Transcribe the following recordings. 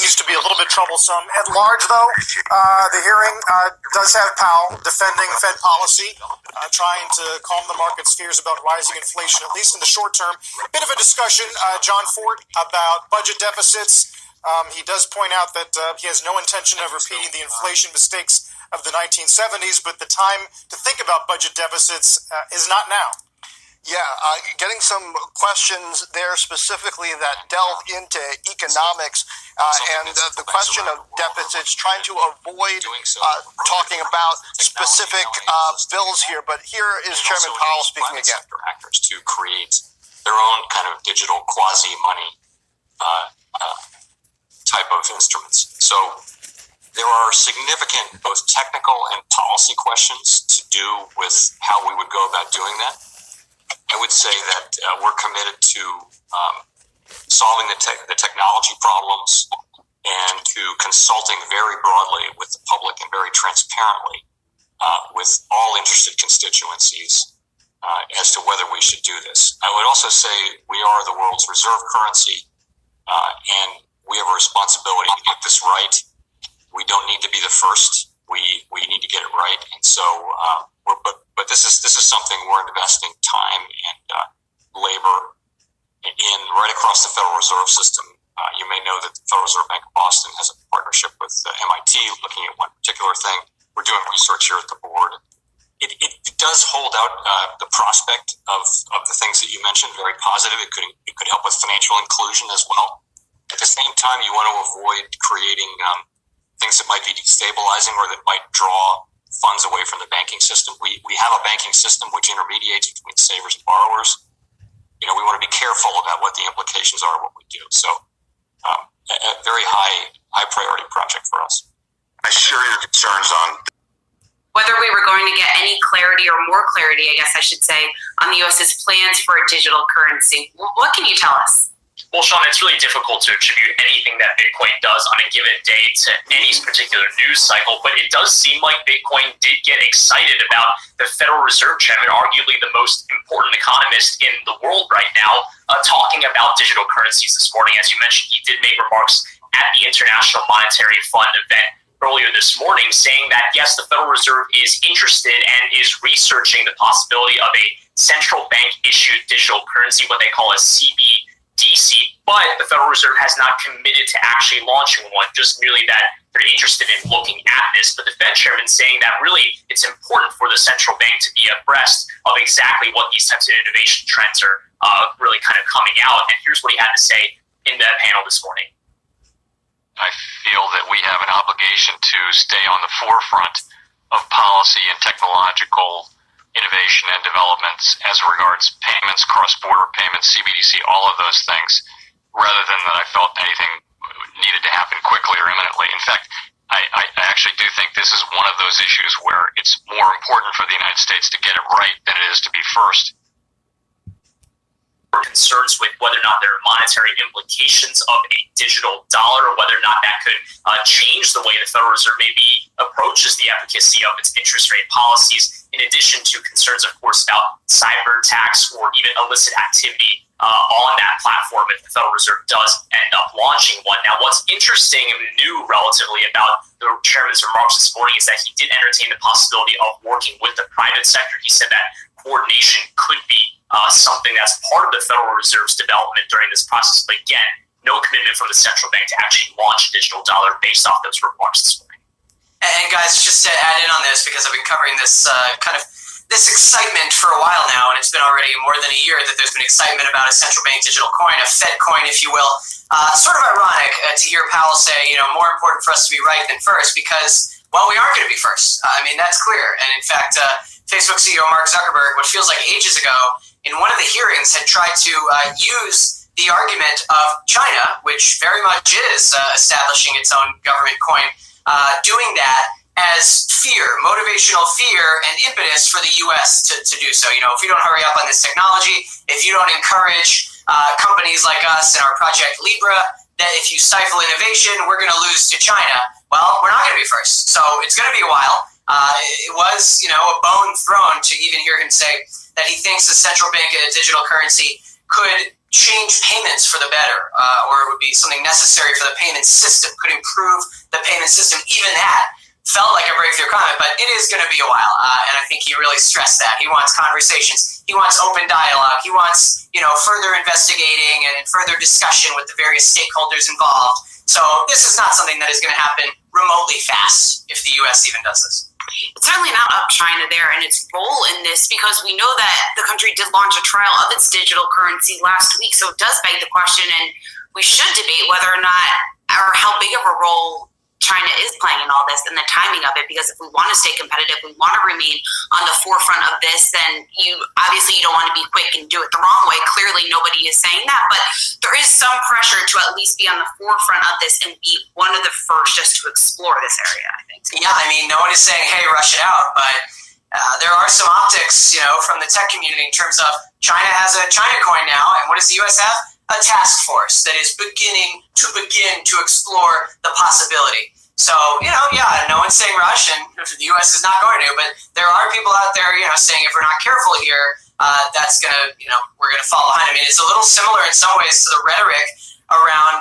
continues to be a little bit troublesome. At large, though, the hearing does have Powell defending Fed policy, trying to calm the market's fears about rising inflation, at least in the short term. Bit of a discussion, John Ford, about budget deficits. He does point out that he has no intention of repeating the inflation mistakes of the 1970s, but the time to think about budget deficits is not now. Yeah, getting some questions there specifically that delve into economics and the question of deficits, trying to avoid talking about specific bills here. But here is Chairman Powell speaking again. Actors to create their own kind of digital quasi-money type of instruments. So there are significant both technical and policy questions to do with how we would go about doing that. I would say that we're committed to solving the technology problems and to consulting very broadly with the public and very transparently with all interested constituencies as to whether we should do this. I would also say we are the world's reserve currency, and we have a responsibility to get this right. We don't need to be the first. We need to get it right, and so but this is something we're investing time and labor in right across the Federal Reserve System. You may know that the Federal Reserve Bank of Boston has a partnership with MIT looking at one particular thing. We're doing research here at the board. It does hold out the prospect of the things that you mentioned, very positive. It could help with financial inclusion as well. At the same time, you want to avoid creating things that might be destabilizing or that might draw funds away from the banking system. We have a banking system which intermediates between savers and borrowers. We want to be careful about what the implications are of what we do. So a very high priority project for us. I share your concerns on whether we were going to get any clarity or more clarity, I guess I should say, on the U.S.'s plans for a digital currency. What can you tell us? Well, Sean, it's really difficult to attribute anything that Bitcoin does on a given day to any particular news cycle, but it does seem like Bitcoin did get excited about the Federal Reserve Chairman, arguably the most important economist in the world right now, talking about digital currencies this morning. As you mentioned, he did make remarks at the International Monetary Fund event earlier this morning, saying that, yes, the Federal Reserve is interested and is researching the possibility of a central bank-issued digital currency, what they call a CBDC, but the Federal Reserve has not committed to actually launching one, just merely that they're interested in looking at this. But the Fed chairman saying that really it's important for the central bank to be abreast of exactly what these types of innovation trends are really kind of coming out. And here's what he had to say in that panel this morning. I feel that we have an obligation to stay on the forefront of policy and technological innovation and developments as regards payments, cross-border payments, CBDC, all of those things, rather than that I felt anything needed to happen quickly or imminently. In fact, I actually do think this is one of those issues where it's more important for the United States to get it right than it is to be first. Concerns with whether or not there are monetary implications of a digital dollar, or whether or not that could change the way the Federal Reserve maybe approaches the efficacy of its interest rate policies, in addition to concerns, of course, about cyber attacks or even illicit activity on that platform if the Federal Reserve does end up launching one. Now, what's interesting and new relatively about the chairman's remarks this morning is that he did entertain the possibility of working with the private sector. He said that coordination could be something that's part of the Federal Reserve's development during this process. But again, no commitment from the central bank to actually launch a digital dollar based off those remarks this morning. And guys, just to add in on this, because I've been covering this this excitement for a while now, and it's been already more than a year that there's been excitement about a central bank digital coin, a Fed coin, if you will. Sort of ironic to hear Powell say, more important for us to be right than first, because, well, we aren't going to be first. I mean, that's clear. And in fact, Facebook CEO Mark Zuckerberg, what feels like ages ago, in one of the hearings had tried to use the argument of China, which very much is establishing its own government coin, doing that as fear, motivational fear and impetus for the U.S. to do so. If we don't hurry up on this technology, if you don't encourage companies like us and our Project Libra, that if you stifle innovation, we're going to lose to China. Well, we're not going to be first. So it's going to be a while. It was, a bone thrown to even hear him say that he thinks the central bank digital currency could change payments for the better, or it would be something necessary for the payment system, could improve the payment system. Even that felt like a breakthrough comment, but it is going to be a while. And I think he really stressed that. He wants conversations. He wants open dialogue. He wants, further investigating and further discussion with the various stakeholders involved. So this is not something that is going to happen remotely fast if the U.S. even does this. It's certainly not up China there and its role in this, because we know that the country did launch a trial of its digital currency last week. So it does beg the question, and we should debate whether or not, or how big of a role China is playing in all this and the timing of it, because if we want to stay competitive, we want to remain on the forefront of this, then you don't want to be quick and do it the wrong way. Clearly nobody is saying that, but there is some pressure to at least be on the forefront of this and be one of the first just to explore this area, I think. Yeah, I mean, no one is saying, hey, rush it out, but there are some optics, from the tech community in terms of China has a China coin now, and what does the U.S. have? A task force that is beginning to explore the possibility. So, no one's saying rush, and the U.S. is not going to, but there are people out there, saying if we're not careful here, that's going to, we're going to fall behind. I mean, it's a little similar in some ways to the rhetoric around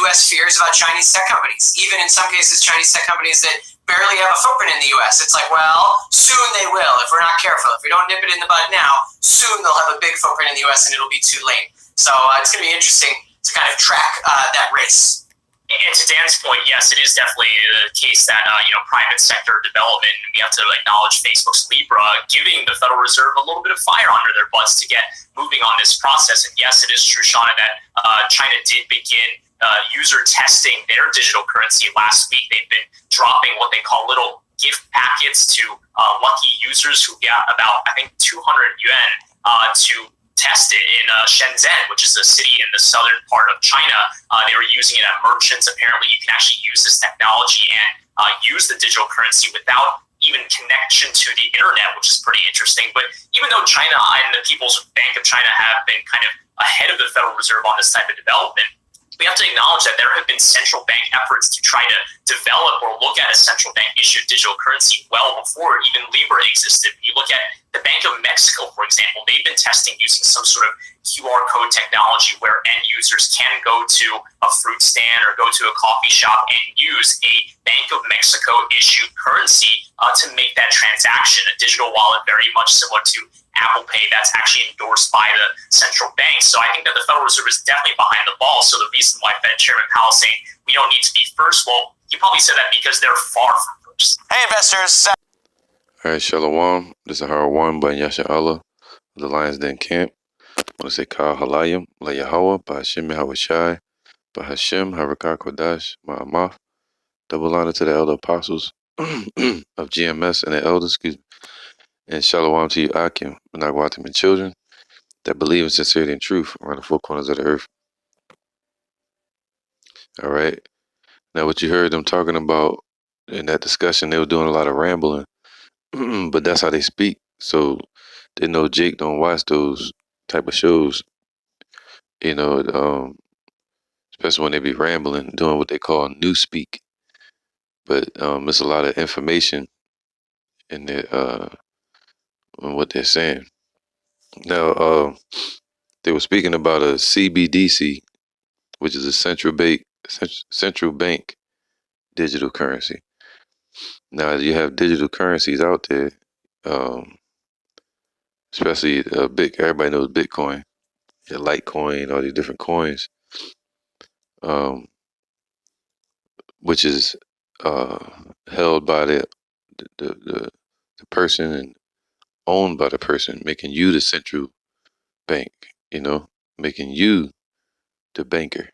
U.S. fears about Chinese tech companies. Even in some cases, Chinese tech companies that barely have a footprint in the U.S. It's like, well, soon they will if we're not careful. If we don't nip it in the bud now, soon they'll have a big footprint in the U.S. and it'll be too late. So it's going to be interesting to kind of track that race. And to Dan's point, yes, it is definitely the case that private sector development, we have to acknowledge Facebook's Libra giving the Federal Reserve a little bit of fire under their butts to get moving on this process. And yes, it is true, Shauna, that China did begin user testing their digital currency last week. They've been dropping what they call little gift packets to lucky users who get about, I think, 200 yuan to test it in Shenzhen, which is a city in the southern part of China. They were using it at merchants. Apparently, you can actually use this technology and use the digital currency without even connection to the internet, which is pretty interesting. But even though China and the People's Bank of China have been kind of ahead of the Federal Reserve on this type of development, we have to acknowledge that there have been central bank efforts to try to develop or look at a central bank issued digital currency well before even Libra existed. You look at the Bank of Mexico, for example, they've been testing using some sort of QR code technology where end users can go to a fruit stand or go to a coffee shop and use a Bank of Mexico issued currency to make that transaction, a digital wallet very much similar to Apple Pay that's actually endorsed by the central bank. So I think that the Federal Reserve is definitely behind the ball. So the reason why Fed Chairman Powell saying we don't need to be first, well, he probably said that because they're far from first. Hey, investors. All right, Shalom. This is Hara One by Yasha Allah of the Lion's Den Camp. I want to say Ka Halayim, La Yahweh, by Hashem Yahweh by Hashem Harakah Kodash, Ma'amaf. Double honor to the elder apostles of GMS and the elders, and Shalom to you, Akim, Nagwatim, and children that believe in sincerity and truth around the four corners of the earth. All right. Now, what you heard them talking about in that discussion, they were doing a lot of rambling, but that's how they speak. So they know Jake don't watch those type of shows, especially when they be rambling, doing what they call newspeak. But there's a lot of information in their in what they're saying. Now, they were speaking about a CBDC, which is a central bank digital currency. Now, you have digital currencies out there, especially everybody knows Bitcoin, your Litecoin, all these different coins, which is held by the person and owned by the person, making you the central bank, making you the banker.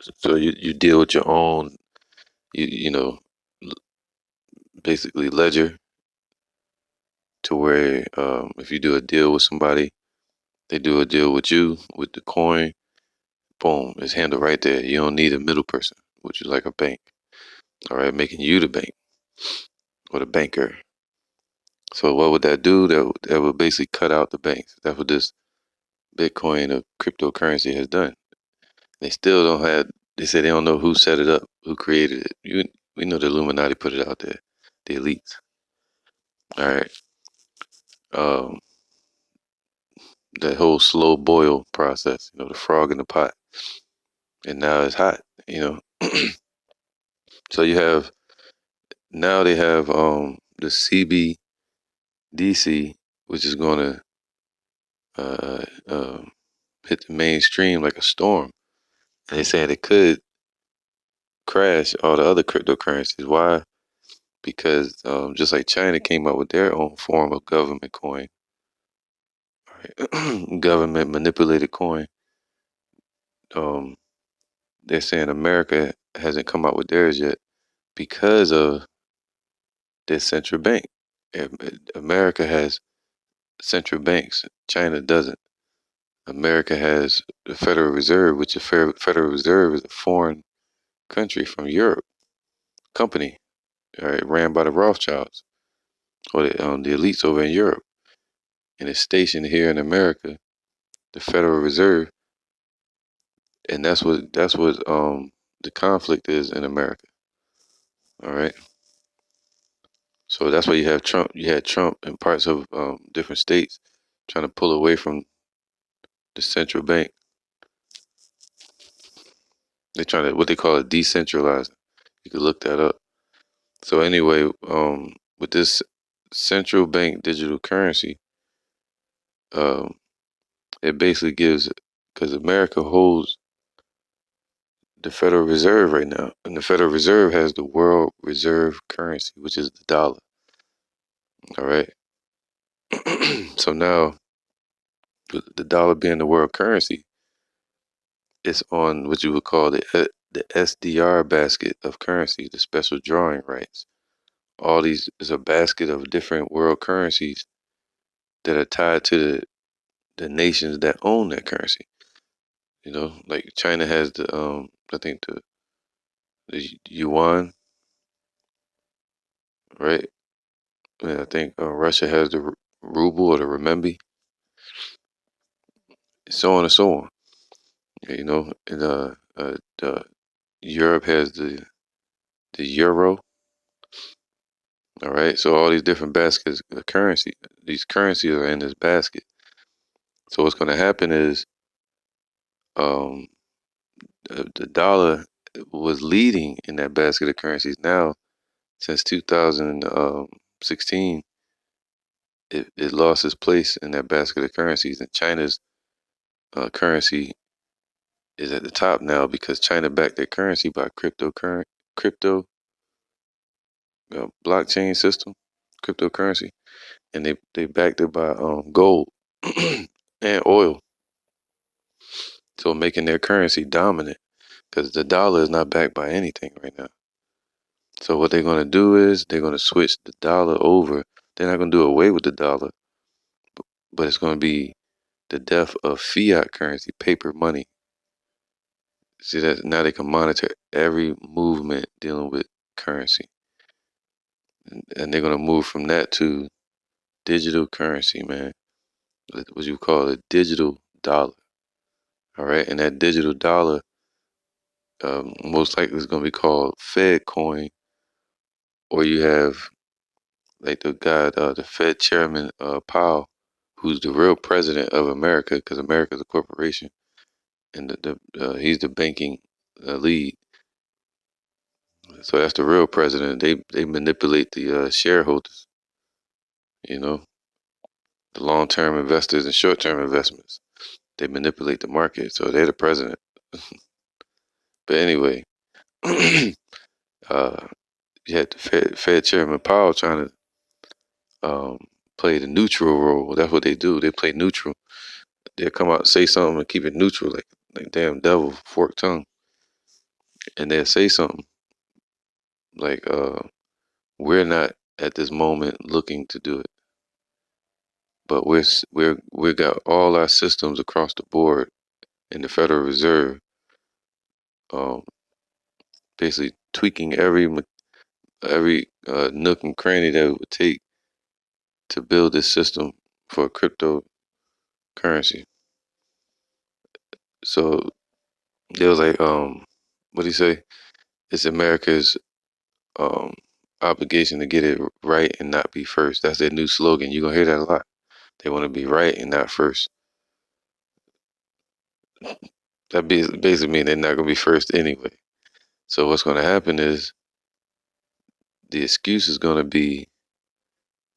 So you deal with your own, basically ledger, to where if you do a deal with somebody, they do a deal with you with the coin, boom, it's handled right there. You don't need a middle person, which is like a bank. All right, making you the bank or the banker. So what would that do? That would basically cut out the banks. That's what this Bitcoin or cryptocurrency has done. They still don't have. They say they don't know who set it up, who created it. We know the Illuminati put it out there, the elites. All right. that whole slow boil process, the frog in the pot, and now it's hot, So you have now they have the CBDC, which is going to hit the mainstream like a storm. And they saying it could crash all the other cryptocurrencies. Why? Because just like China came up with their own form of government coin, right? Government manipulated coin. Um, they're saying America hasn't come out with theirs yet because of their central bank. America has central banks. China doesn't. America has the Federal Reserve, which the Federal Reserve is a foreign country from Europe, company, right, ran by the Rothschilds or the elites over in Europe, and it's stationed here in America, the Federal Reserve, and that's what the conflict is in America. All right, so that's why you have Trump. You had Trump in parts of different states trying to pull away from the central bank. They're trying to what they call it decentralizing. You could look that up. So anyway, with this central bank digital currency, um, it basically gives because America holds the Federal Reserve right now, and the Federal Reserve has the world reserve currency, which is the dollar. All right. So now, with the dollar being the world currency, it's on what you would call the SDR basket of currency, the special drawing rights. All these is a basket of different world currencies that are tied to the nations that own that currency. Like China has I think the yuan, right? And I think Russia has the ruble or the renminbi, so on and so on. And Europe has the euro. All right, so all these different baskets of currency, these currencies are in this basket. So what's going to happen is um, the dollar was leading in that basket of currencies. Now, since 2016, it lost its place in that basket of currencies, and China's currency is at the top now because China backed their currency by crypto blockchain system, cryptocurrency, and they backed it by gold and oil, so making their currency dominant because the dollar is not backed by anything right now. So what they're going to do is they're going to switch the dollar over. They're not going to do away with the dollar, but it's going to be the death of fiat currency, paper money. See that now they can monitor every movement dealing with currency, and they're going to move from that to digital currency, man. What you call a digital dollar. All right, and that digital dollar most likely is going to be called Fed coin, or you have like the guy, the Fed chairman, Powell, who's the real president of America, because America is a corporation, and he's the banking lead. So that's the real president. They manipulate the shareholders, you know, the long term investors and short term investments. They manipulate the market, so they're the president. But anyway, you had the Fed chairman Powell trying to play the neutral role. That's what they do. They play neutral. They'll come out and say something and keep it neutral, like damn devil, forked tongue. And they'll say something like, we're not at this moment looking to do it, but we got all our systems across the board in the Federal Reserve, um, basically tweaking every nook and cranny that it would take to build this system for cryptocurrency. So they was like, what do you say? It's America's um obligation to get it right and not be first. That's their new slogan. You're gonna hear that a lot. They want to be right and not first. that basically mean they're not gonna be first anyway. So what's gonna happen is the excuse is gonna be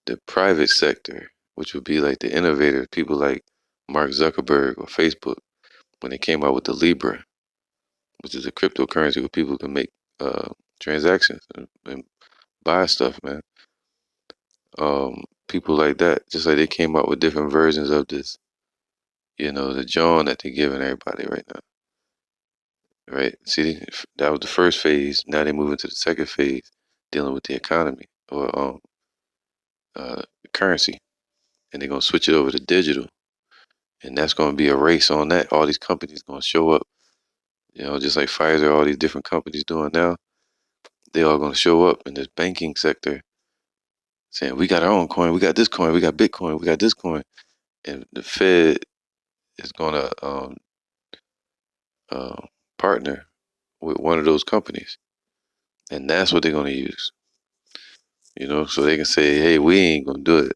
the private sector, which would be like the innovators, people like Mark Zuckerberg or Facebook, when they came out with the Libra, which is a cryptocurrency where people can make transactions and buy stuff, man. People like that, just like they came out with different versions of this, the John that they're giving everybody right now, right? See, that was the first phase. Now they move into the second phase, dealing with the economy or uh, currency, and they're gonna switch it over to digital, and that's gonna be a race on that. All these companies gonna show up, just like Pfizer, all these different companies doing now. They all gonna show up in this banking sector, saying we got our own coin, we got this coin, we got Bitcoin, we got this coin, and the Fed is gonna uh, partner with one of those companies, and that's what they're gonna use. So they can say, "Hey, we ain't gonna do it.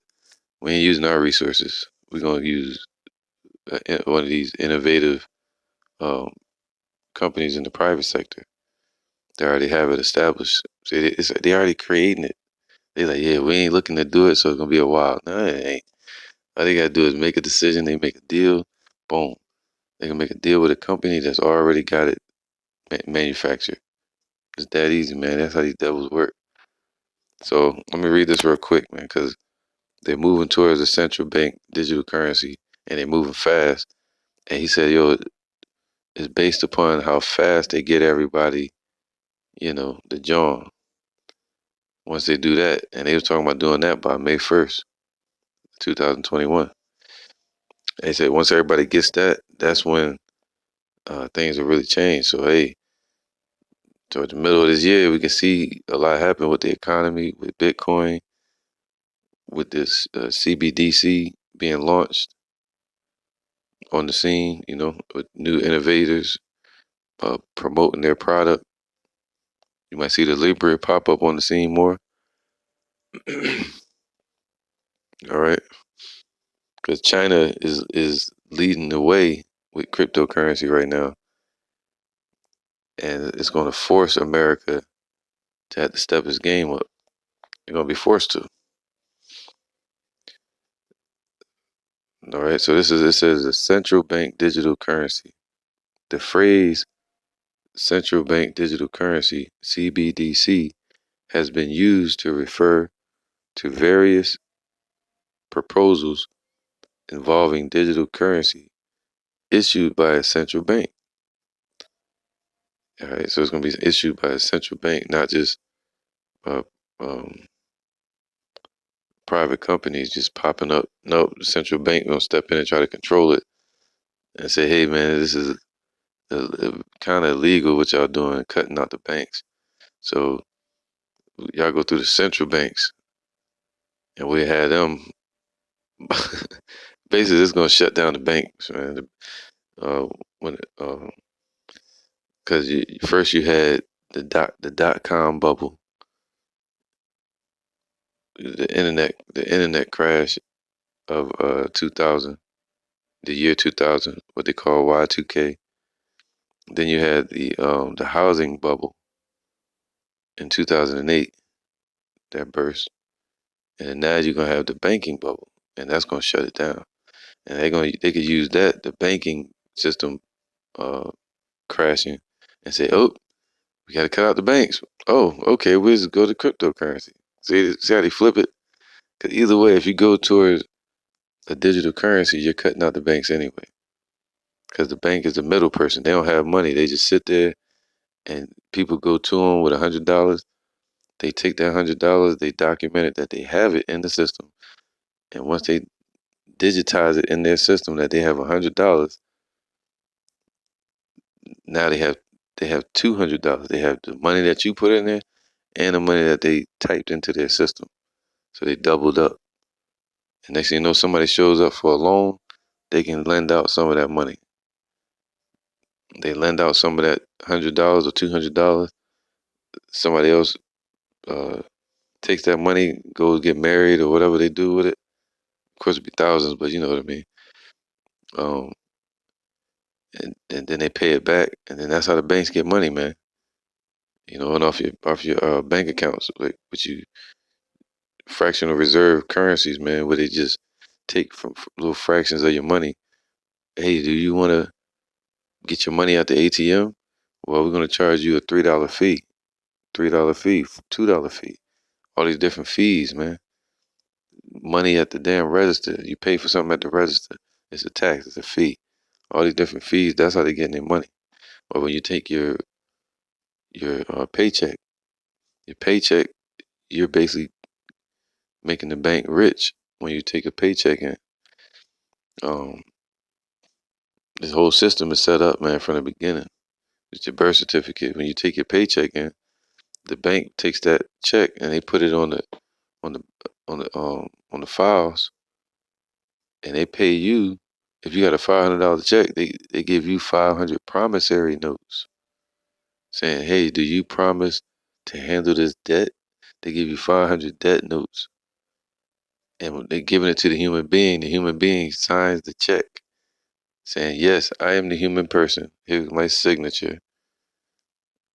We ain't using our resources. We're gonna use one of these innovative um, companies in the private sector. They already have it established. So they already creating it. They like, yeah, we ain't looking to do it, so it's gonna be a while. No, it ain't. All they gotta do is make a decision. They make a deal. Boom. They can make a deal with a company that's already got it manufactured. It's that easy, man. That's how these devils work. So let me read this real quick, man, because they're moving towards a central bank digital currency, and they're moving fast. And he said, yo, it's based upon how fast they get everybody, the John. Once they do that, and they was talking about doing that by May 1st, 2021. They said once everybody gets that, that's when things will really change. So, hey, toward the middle of this year, we can see a lot happen with the economy, with Bitcoin, with this CBDC being launched on the scene, with new innovators promoting their product. You might see the Libra pop up on the scene more. All right. Because China is leading the way with cryptocurrency right now. And it's going to force America to have to step its game up. They're going to be forced to. All right. So it says a central bank digital currency. The phrase central bank digital currency, CBDC, has been used to refer to various proposals involving digital currency issued by a central bank. All right, so it's going to be issued by a central bank, not just uh, um, private companies just popping up. No, the central bank going to step in and try to control it and say, hey, man, this is kind of illegal what y'all doing, cutting out the banks. So y'all go through the central banks and we had them. Basically, it's going to shut down the banks, man. When because first you had the dot-com bubble, the internet crash of 2000, the year 2000, what they call Y2K. Then you had the housing bubble in 2008 that burst, and now you're gonna have the banking bubble, and that's gonna shut it down. And they could use the banking system crashing, and say, oh, we got to cut out the banks. Oh, okay, we'll just go to cryptocurrency. See how they flip it? Because either way, if you go towards a digital currency, you're cutting out the banks anyway. Because the bank is the middle person. They don't have money. They just sit there, and people go to them with $100. They take that $100. They document it that they have it in the system, and once they digitize it in their system that they have $100, now they have $200. They have the money that you put in there and the money that they typed into their system. So they doubled up. And next thing you know, somebody shows up for a loan, they can lend out some of that money. They lend out some of that $100 or $200. Somebody else takes that money, goes get married or whatever they do with it. Of course, it'd be thousands, but you know what I mean. Um, and then they pay it back, and then that's how the banks get money, man. You know, and off your bank accounts, like with you fractional reserve currencies, man, where they just take from little fractions of your money. Hey, do you want to get your money out the ATM? Well, we're gonna charge you a $3 fee, $3 fee, $2 fee, all these different fees, man. Money at the damn register. You pay for something at the register. It's a tax. It's a fee. All these different fees. That's how they getting their money. Or when you take your paycheck, you're basically making the bank rich when you take a paycheck in. Um, this whole system is set up, man, from the beginning. It's your birth certificate. When you take your paycheck in, the bank takes that check and they put it on the on the files, and they pay you. If you got a $500 check, they give you 500 promissory notes saying, "Hey, do you promise to handle this debt?" They give you 500 debt notes, and when they're giving it to the human being signs the check saying, "Yes, I am the human person. Here's my signature,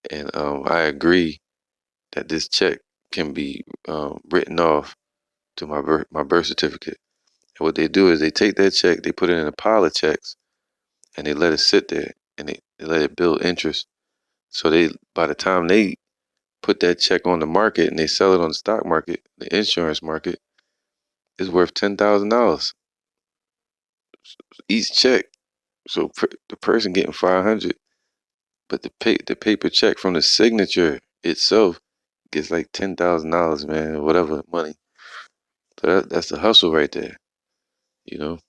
and I agree that this check can be written off to my birth certificate." And what they do is they take that check, they put it in a pile of checks, and they let it sit there, and they let it build interest. So by the time they put that check on the market and they sell it on the stock market, the insurance market, is worth $10,000 each check. So the person getting 500, but the paper check from the signature itself gets like $10,000, man, or whatever money. So that's the hustle right there, you know.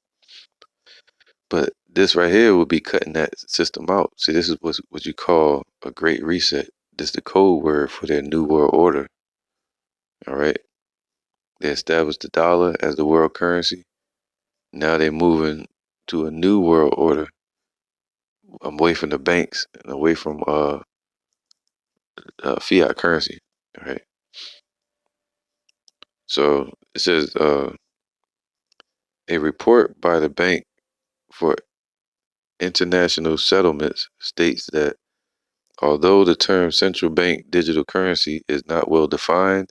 But this right here would be cutting that system out. See, this is what you call a great reset. This is the code word for their new world order. All right. They established the dollar as the world currency. Now they're moving to a new world order, away from the banks and away from fiat currency. All right. So it says a report by the Bank for International Settlements states that although the term central bank digital currency is not well defined,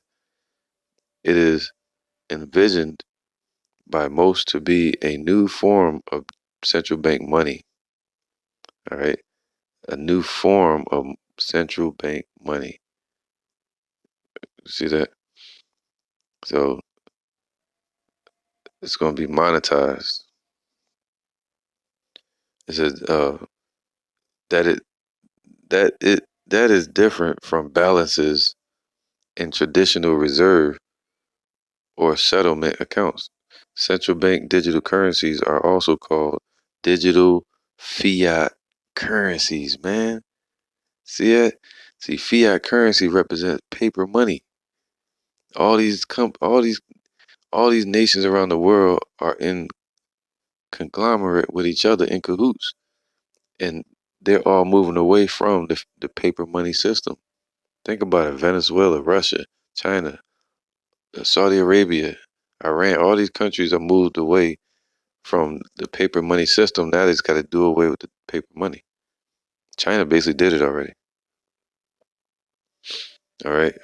it is envisioned by most to be a new form of central bank money. All right. A new form of central bank money. See that? So it's going to be monetized. It says that it that is different from balances in traditional reserve or settlement accounts. Central bank digital currencies are also called digital fiat currencies, man. See it? See, fiat currency represents paper money. All these nations around the world are in conglomerate with each other in cahoots, and they're all moving away from the paper money system. Think about it: Venezuela, Russia, China, Saudi Arabia, Iran. All these countries are moved away from the paper money system. Now they've got to do away with the paper money. China basically did it already. All right.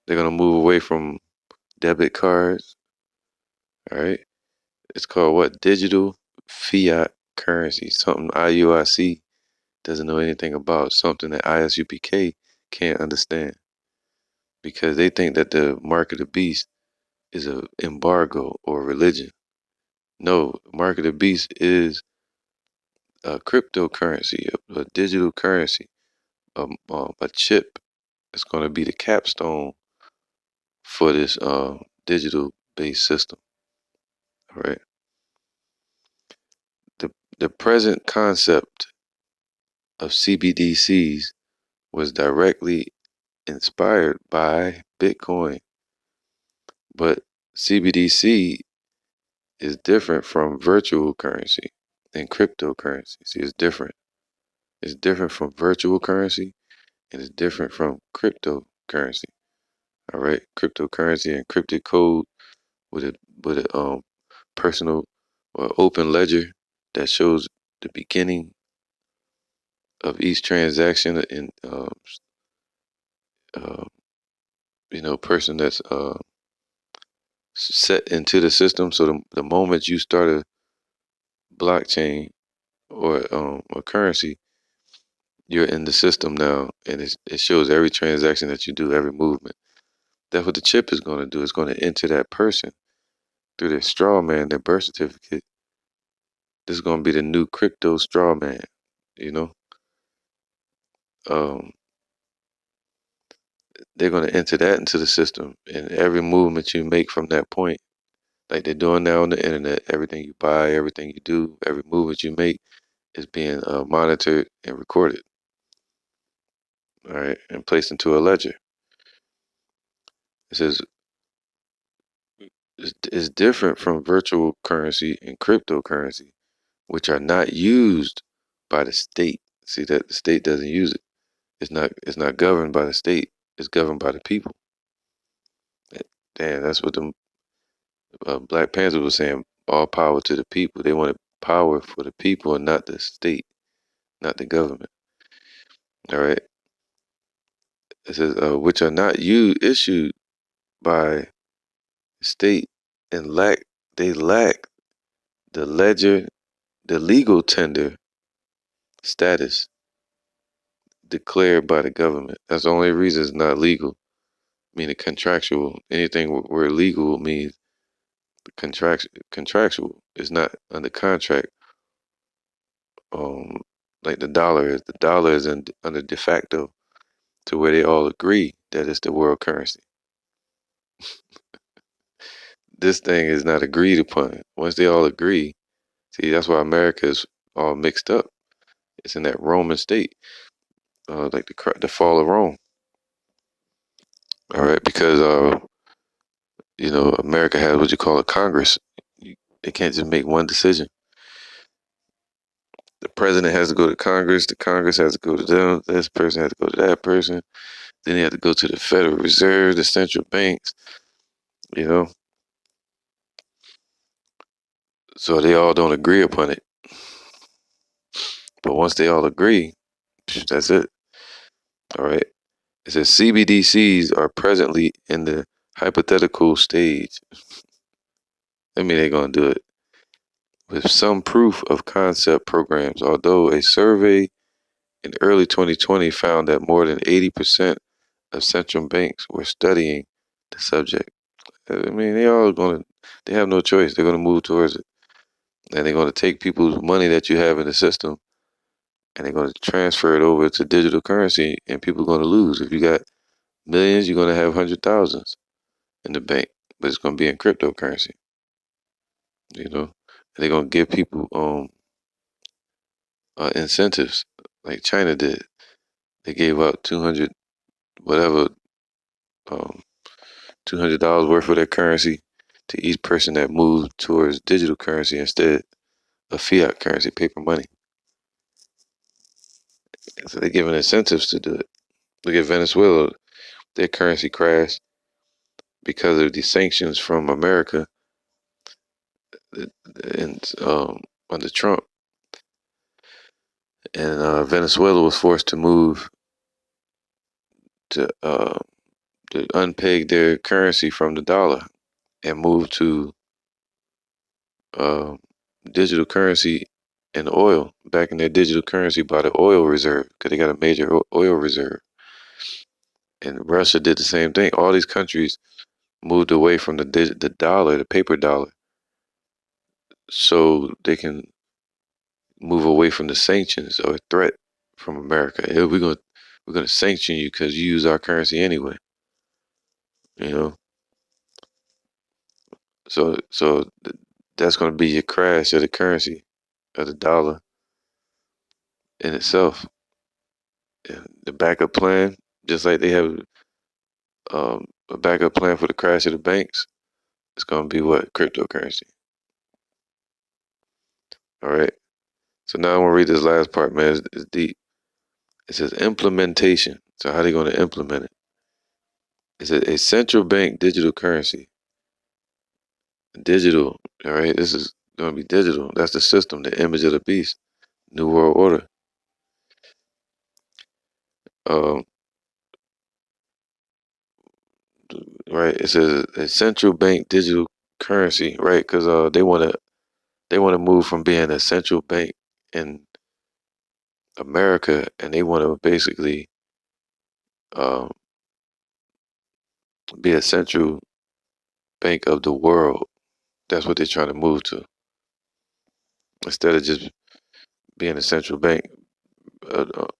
They're gonna move away from debit cards. All right. It's called what? Digital fiat currency. Something IUIC doesn't know anything about. Something that ISUPK can't understand, because they think that the mark of the beast is a embargo or religion. No, mark of the beast is a cryptocurrency, a digital currency, a chip. It's going to be the capstone for this digital based system. All right. The present concept of CBDCs was directly inspired by Bitcoin, but CBDC is different from virtual currency and cryptocurrency. See, it's different. It's different from virtual currency, and it's different from cryptocurrency. All right, cryptocurrency, encrypted code with a personal or open ledger that shows the beginning of each transaction and person that's set into the system. So the moment you start a blockchain or a currency, you're in the system now, and it shows every transaction that you do, every movement. That's what the chip is going to do. It's going to enter that person through their straw man, their birth certificate. This is going to be the new crypto straw man, you know. They're going to enter that into the system, and every movement you make from that point, like they're doing now on the internet, everything you buy, everything you do, every movement you make is being monitored and recorded, all right, and placed into a ledger. It says it's different from virtual currency and cryptocurrency, which are not used by the state. See that the state doesn't use it. It's not governed by the state. It's governed by the people. Damn, that's what the Black Panther was saying. All power to the people. They wanted power for the people and not the state, not the government. All right. It says which are not issued by the state and lack the ledger, the legal tender status declared by the government. That's the only reason it's not legal. Meaning contractual. Anything where legal means contractual. It's not under contract. Like the dollar is. The dollar is under de facto, to where they all agree that it's the world currency. This thing is not agreed upon. Once they all agree, see, that's why America is all mixed up. It's in that Roman state, like the fall of Rome. All right, because America has what you call a Congress. They can't just make one decision. The president has to go to Congress. The Congress has to go to them. This person has to go to that person. Then they have to go to the Federal Reserve, the central banks. You know, so they all don't agree upon it. But once they all agree, that's it. All right. It says CBDCs are presently in the hypothetical stage. I mean, they're going to do it with some proof of concept programs, although a survey in early 2020 found that more than 80% of central banks were studying the subject. I mean, they have no choice. They're going to move towards it. And they're going to take people's money that you have in the system and they're going to transfer it over to digital currency, and people are going to lose. If you got millions, you're going to have 100,000s in the bank, but it's going to be in cryptocurrency. And they're going to give people incentives like China did. They gave out $200 worth of their currency to each person that moved towards digital currency instead of fiat currency, paper money. So they're giving incentives to do it. Look at Venezuela. Their currency crashed because of the sanctions from America and under Trump. And Venezuela was forced to move to unpeg their currency from the dollar and move to digital currency and oil, back in their digital currency by the oil reserve, because they got a major oil reserve. And Russia did the same thing. All these countries moved away from the dollar, the paper dollar, so they can move away from the sanctions or threat from America. Hey, we're gonna sanction you because you use our currency anyway. So that's gonna be your crash of the currency of the dollar in itself. And the backup plan, just like they have a backup plan for the crash of the banks, it's gonna be what? Cryptocurrency. All right. So now I'm gonna read this last part, man. It's deep. It says implementation. So how they gonna implement it? It says a central bank digital currency. Digital. All right. This is gonna be digital. That's the system, the image of the beast. New World Order. Um, right. It says a central bank digital currency, right? Because they want to move from being a central bank in America, and they want to basically um, be a central bank of the world. That's what they're trying to move to. Instead of just being a central bank,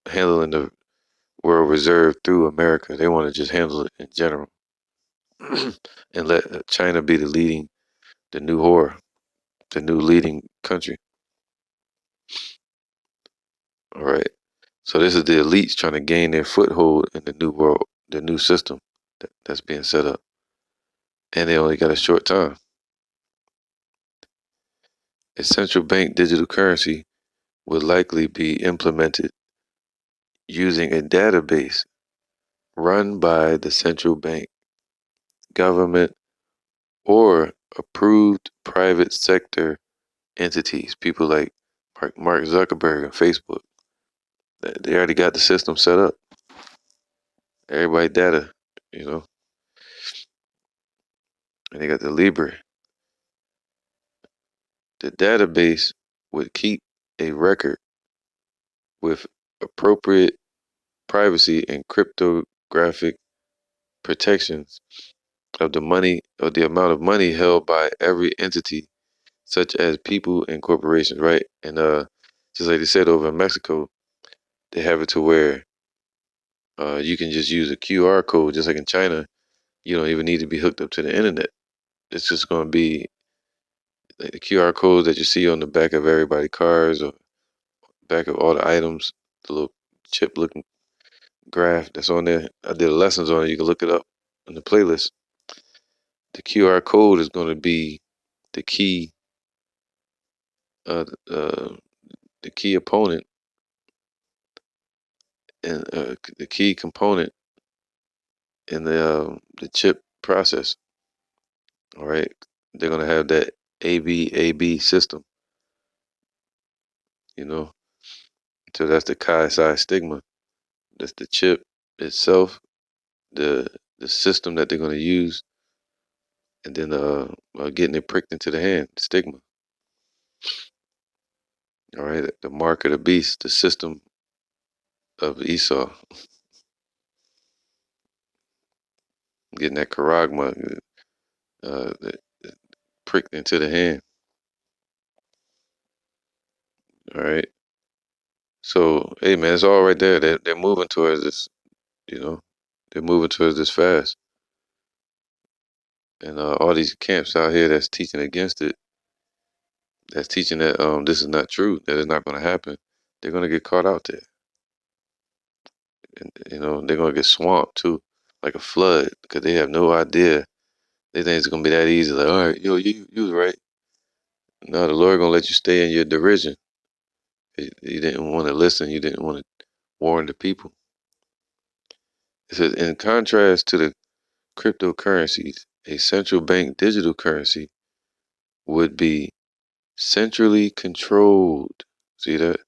handling the world reserve through America, they want to just handle it in general and let China be the new whore, the new leading country. All right. So this is the elites trying to gain their foothold in the new world, the new system that's being set up, and they only got a short time. A central bank digital currency would likely be implemented using a database run by the central bank, government, or approved private sector entities. People like Mark Zuckerberg and Facebook. They already got the system set up. Everybody data, you know, and they got the Libra. The database would keep a record with appropriate privacy and cryptographic protections of the amount of money held by every entity, such as people and corporations, right? And just like they said over in Mexico, they have it to where you can just use a QR code, just like in China. You don't even need to be hooked up to the internet. It's just going to be like the QR codes that you see on the back of everybody's cars or back of all the items, the little chip looking graph that's on there. I did lessons on it. You can look it up in the playlist. The QR code is going to be the key, uh, uh, the key opponent and the key component in the chip process. All right, they're going to have that ABAB system. You know, so that's the chi stigma. That's the chip itself, the system that they're going to use, and then getting it pricked into the hand, stigma. All right, the mark of the beast, the system of Esau, getting that charagma pricked into the hand. All right, so hey man, it's all right there. They're moving towards this. You know, they're moving towards this fast, and all these camps out here that's teaching against it, that's teaching that this is not true, that it's not going to happen. They're going to get caught out there. And, you know, they're gonna get swamped too, like a flood, because they have no idea. They think it's gonna be that easy. Like, all right, yo, you was right. No, the Lord gonna let you stay in your derision. You didn't want to listen. You didn't want to warn the people. It says, in contrast to the cryptocurrencies, a central bank digital currency would be centrally controlled. See that?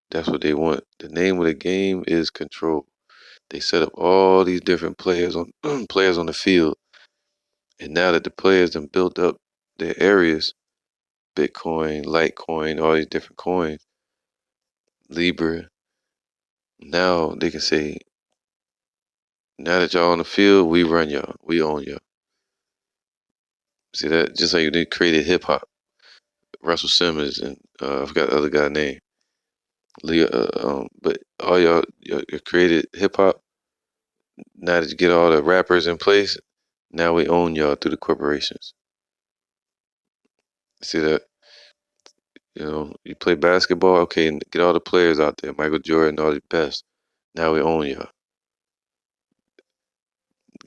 That's what they want. The name of the game is control. They set up all these different players on players on the field. And now that the players have built up their areas, Bitcoin, Litecoin, all these different coins, Libra, now they can say, now that y'all on the field, we run y'all. We own y'all. See that? Just like they created hip hop. Russell Simmons and I forgot the other guy's name. But all y'all created hip hop. Now that you get all the rappers in place, now we own y'all through the corporations. See that? You know, you play basketball, okay, and get all the players out there, Michael Jordan, all the best. Now we own y'all.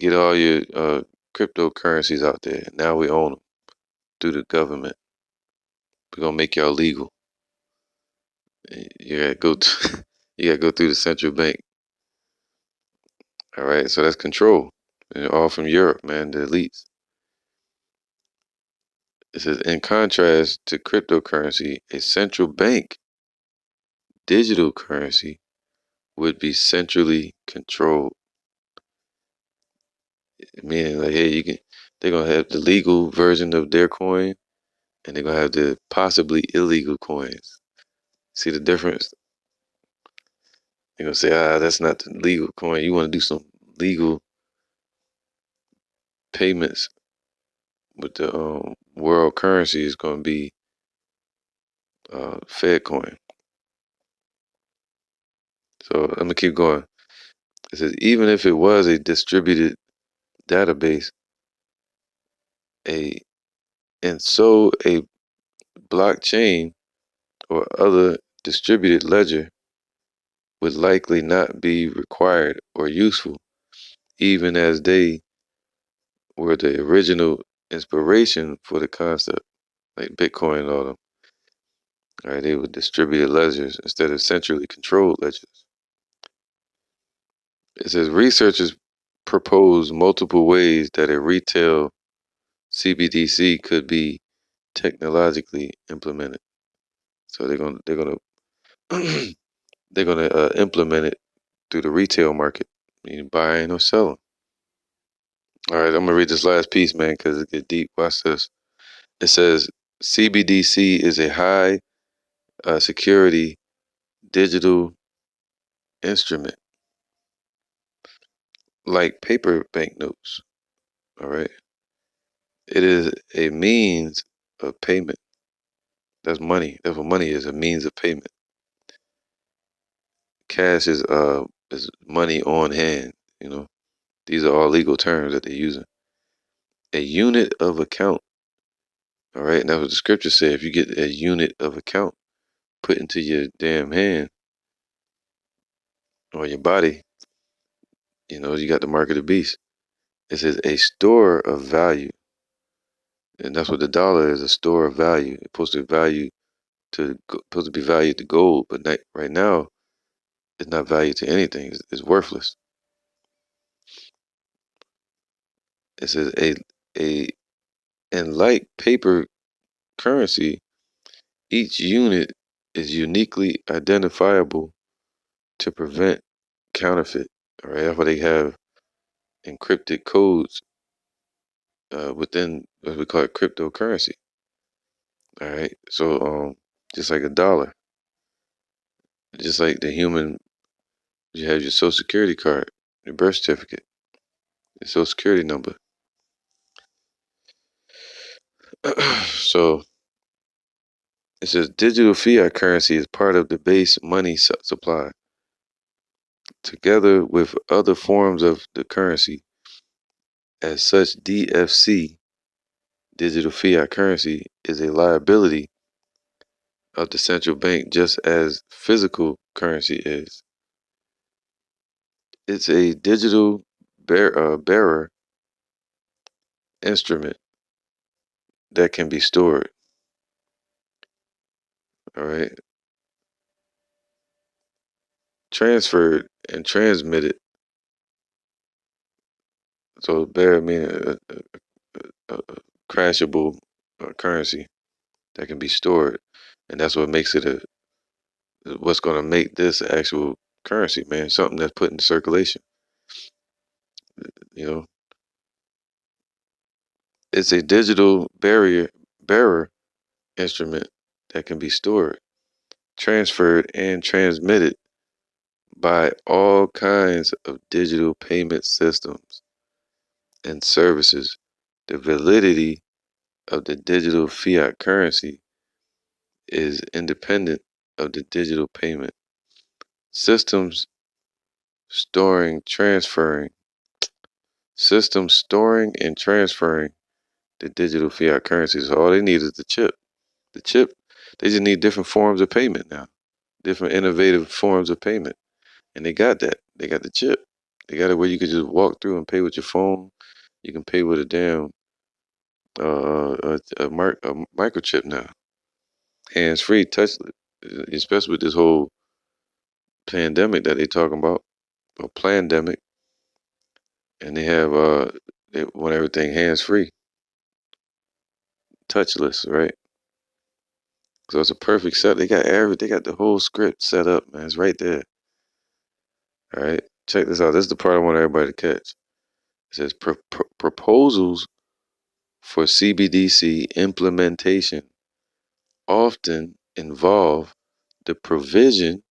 Get all your cryptocurrencies out there. Now we own them through the government. We're gonna make y'all legal. You gotta go. You gotta go through the central bank. All right, so that's control. And all from Europe, man. The elites. It says, in contrast to cryptocurrency, a central bank digital currency would be centrally controlled. Meaning, like, hey, they're gonna have the legal version of their coin, and they're gonna have the possibly illegal coins. See the difference? They're gonna say, that's not the legal coin. You want to do some legal payments with the world currency is gonna be Fed coin. So I'm gonna keep going. It says even if it was a distributed database, a blockchain or other distributed ledger would likely not be required or useful, even as they were the original inspiration for the concept, like Bitcoin and all them. All right, they were distributed ledgers instead of centrally controlled ledgers. It says researchers propose multiple ways that a retail CBDC could be technologically implemented. So they're gonna they're gonna implement it through the retail market, meaning buying or selling. All right, I'm gonna read this last piece, man, because it get deep. Watch this. It says CBDC is a high security digital instrument like paper banknotes. All right, it is a means of payment. That's money. That's what money is, a means of payment. Cash is money on hand. You know, these are all legal terms that they're using. A unit of account. All right, and that's what the scripture said. If you get a unit of account put into your damn hand or your body, you got the mark of the beast. It says a store of value, and that's what the dollar is—a store of value. It's supposed to be valued to gold, but right now it's not valued to anything. It's worthless. It says a and like paper currency, each unit is uniquely identifiable to prevent counterfeit. All right, that's why they have encrypted codes within what we call it cryptocurrency. All right, so just like a dollar, just like the human, you have your social security card, your birth certificate, your social security number. So it says digital fiat currency is part of the base money supply, together with other forms of the currency. As such, DFC, digital fiat currency, is a liability of the central bank just as physical currency is. It's a digital bearer instrument that can be stored. All right, transferred and transmitted. So bearer meaning a crashable currency that can be stored, and that's what makes it what's going to make this actual currency, man. Something that's put into circulation. You know, it's a digital bearer instrument that can be stored, transferred, and transmitted by all kinds of digital payment systems and services. The validity of the digital fiat currency is independent of the digital payment systems storing and transferring the digital fiat currency. So all they need is the chip. The chip, they just need different forms of payment now, different innovative forms of payment. And they got that. They got the chip. They got it where you could just walk through and pay with your phone. You can pay with a damn microchip now, hands free, touchless. Especially with this whole pandemic that they talking about, or plandemic, and they want everything hands free, touchless, right? So it's a perfect set. They got the whole script set up, man. It's right there. All right, check this out. This is the part I want everybody to catch. It says proposals for CBDC implementation often involve the provision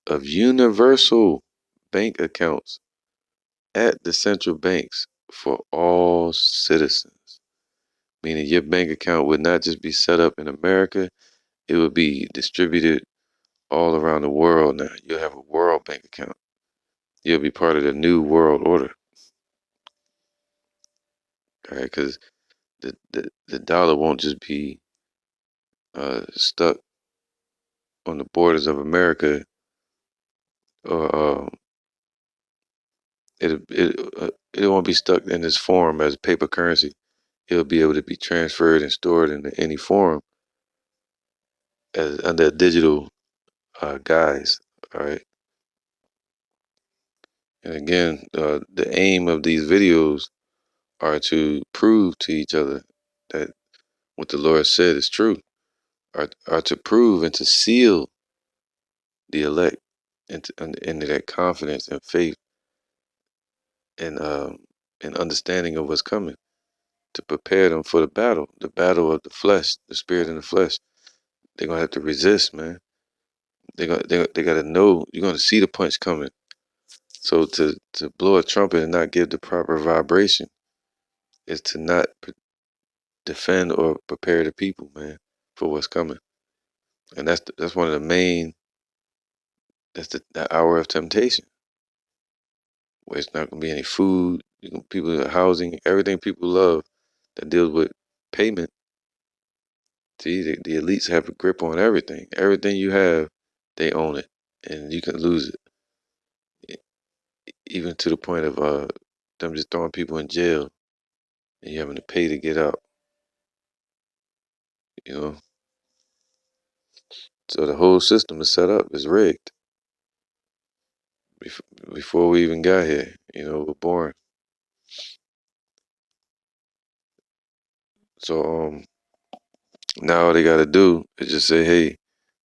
of universal bank accounts at the central banks for all citizens. Meaning your bank account would not just be set up in America, it would be distributed all around the world now. You'll have a world bank account. You'll be part of the new world order. All right, because the dollar won't just be stuck on the borders of America, or it won't be stuck in this form as paper currency. It'll be able to be transferred and stored in any form as under a digital guise. All right. And again, the aim of these videos are to prove to each other that what the Lord said is true, are to prove and to seal the elect into that confidence and faith and understanding of what's coming, to prepare them for the battle of the flesh, the spirit and the flesh. They're gonna have to resist, man. They gotta know you're gonna see the punch coming. So to blow a trumpet and not give the proper vibration is to not defend or prepare the people, man, for what's coming. And that's one of the main. That's the hour of temptation, where it's not gonna be any food. People housing, everything people love that deals with payment. See, the elites have a grip on everything. Everything you have, they own it, and you can lose it, even to the point of them just throwing people in jail and you having to pay to get out. You know, so the whole system is set up. It's rigged before we even got here. You know, we're born. So now all they got to do is just say, hey,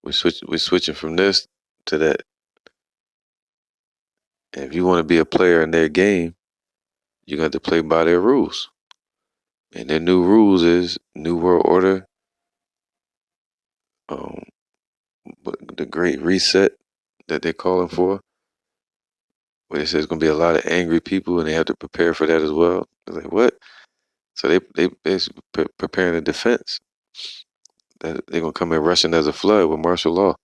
we're switching from this to that. And if you want to be a player in their game, you got to play by their rules. And their new rules is New World Order, um, the Great Reset that they're calling for, where they say there's gonna be a lot of angry people, and they have to prepare for that as well. It's like what? So they basically preparing a defense that they're gonna come in rushing as a flood with martial law.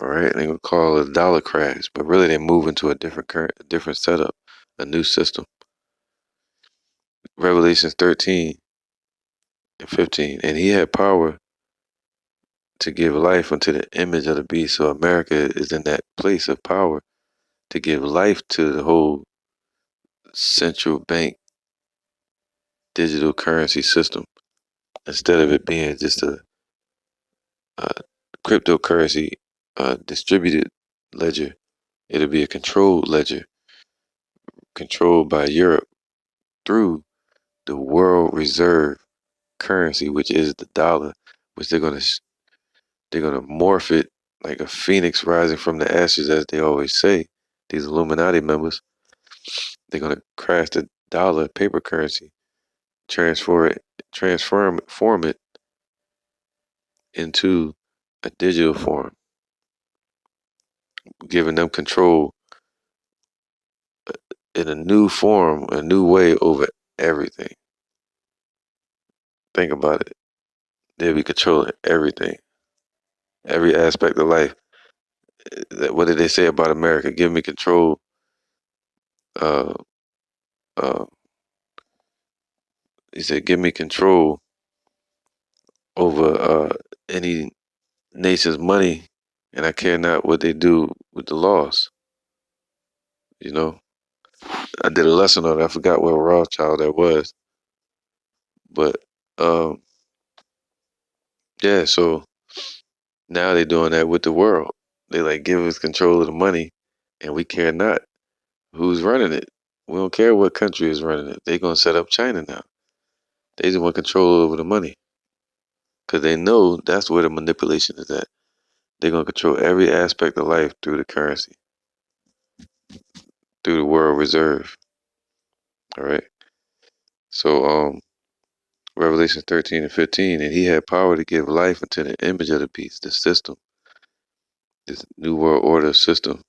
All right, they're gonna call it a dollar crash, but really they're moving to a different setup, a new system. Revelations 13 and 15, and he had power to give life unto the image of the beast. So America is in that place of power to give life to the whole central bank digital currency system, instead of it being just a cryptocurrency distributed ledger. It'll be a controlled ledger, controlled by Europe through the world reserve currency, which is the dollar, which they're gonna morph it like a phoenix rising from the ashes, as they always say. These Illuminati members, they're gonna crash the dollar paper currency, transform it into a digital form, giving them control in a new form, a new way over everything. Think about it. They'll be controlling everything, every aspect of life. What did they say about America? Give me control. Uh, uh, he said, give me control over any nation's money, and I care not what they do with the laws. You know, I did a lesson on it. I forgot what Rothschild that was, but yeah. So now they're doing that with the world. They like give us control of the money, and we care not who's running it. We don't care what country is running it. They're gonna set up China now. They just want control over the money. because they know that's where the manipulation is at. They're going to control every aspect of life through the currency, through the world reserve. All right. So, Revelation 13 and 15, and he had power to give life unto the image of the beast, the system, this new world order system.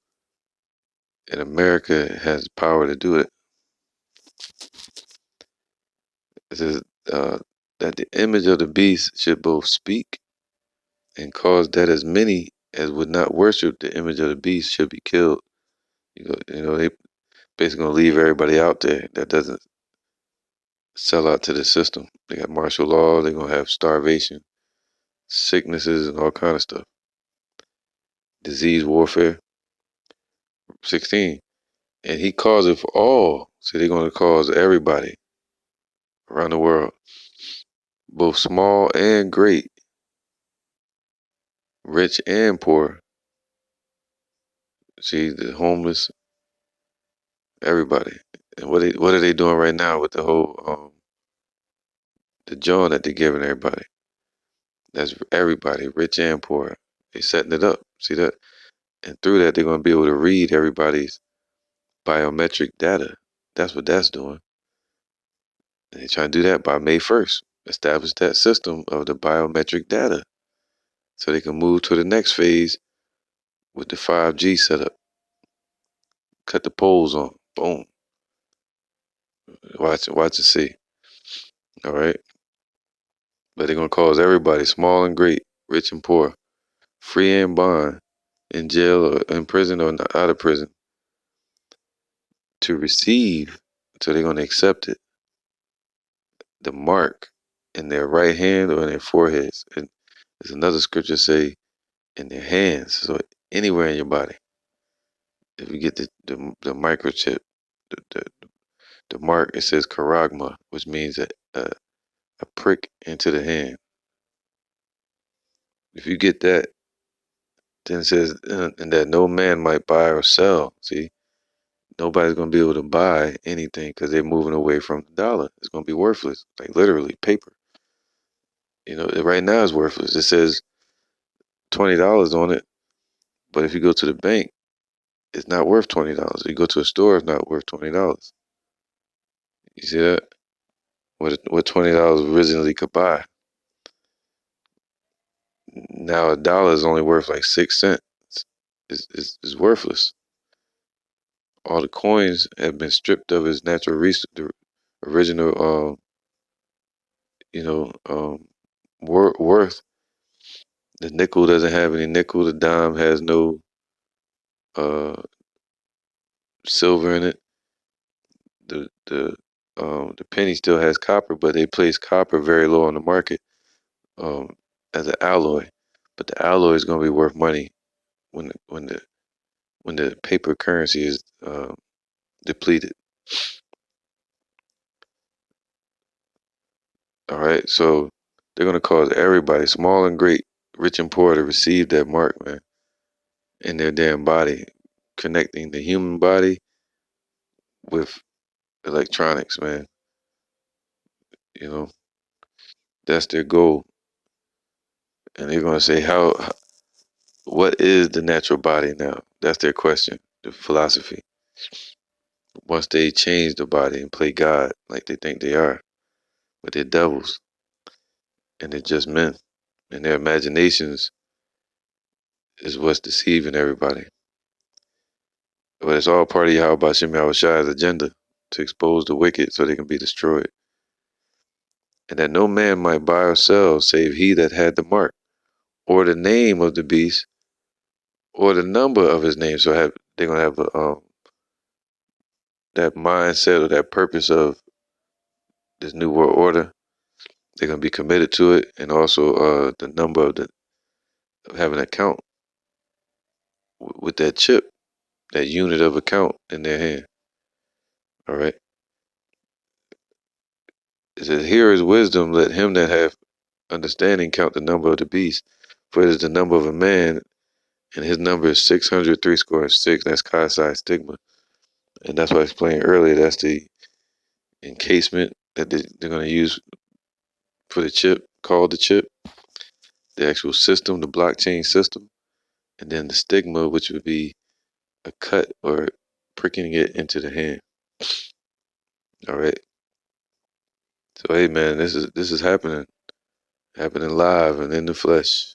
And America has power to do it. It says that the image of the beast should both speak and cause that as many as would not worship the image of the beast should be killed. They basically gonna leave everybody out there that doesn't sell out to the system. They got martial law. They're gonna have starvation, sicknesses, and all kind of stuff. Disease warfare. 16, and he caused it for all. So they're gonna cause everybody around the world, both small and great, rich and poor. See, the homeless, everybody. And what are they doing right now with the whole the joint that they're giving everybody? That's everybody, rich and poor. They setting it up. See that? And through that, they're gonna be able to read everybody's biometric data. That's what that's doing. And they're trying to do that by May 1st. Establish that system of the biometric data, so they can move to the next phase with the 5G setup. Cut the poles on. Boom. Watch and see. All right. But they're gonna cause everybody, small and great, rich and poor, free and bond, in jail or in prison or out of prison, to receive. So they're gonna accept it. The mark in their right hand or in their foreheads. And there's another scripture say in their hands. So anywhere in your body. If you get the microchip, the mark, it says charagma, which means a prick into the hand. If you get that, then it says, and that no man might buy or sell. See, nobody's going to be able to buy anything because they're moving away from the dollar. It's going to be worthless, like literally paper. Right now it's worthless. It says $20 on it, but if you go to the bank, it's not worth $20. If you go to a store, it's not worth $20. You see that? What $20 originally could buy. Now $1 is only worth like 6 cents. It's worthless. All the coins have been stripped of its natural resource, the original, worth. The nickel doesn't have any nickel. The dime has no silver in it. The penny still has copper, but they place copper very low on the market as an alloy. But the alloy is going to be worth money when the paper currency is depleted. All right, so they're going to cause everybody, small and great, rich and poor, to receive that mark, man, in their damn body, connecting the human body with electronics, man. That's their goal. And they're going to say, what is the natural body now? That's their question, the philosophy. Once they change the body and play God like they think they are, but they're devils and they're just men. And their imaginations is what's deceiving everybody. But it's all part of Yahweh Shem Shai's agenda to expose the wicked so they can be destroyed. And that no man might buy or sell save he that had the mark, or the name of the beast, or the number of his name. So they're going to have that mindset or that purpose of this new world order. They're going to be committed to it, and also the number of having an account with that chip, that unit of account in their hand. All right. It says, "Here is wisdom. Let him that have understanding count the number of the beast, for it is the number of a man, and his number is 600 That's Chi-Psi stigma, and that's what I explained earlier. That's the encasement that they're going to use for the chip, called the chip. the actual system, the blockchain system, and then the stigma, which would be a cut or pricking it into the hand. All right. So hey man, this is happening live and in the flesh.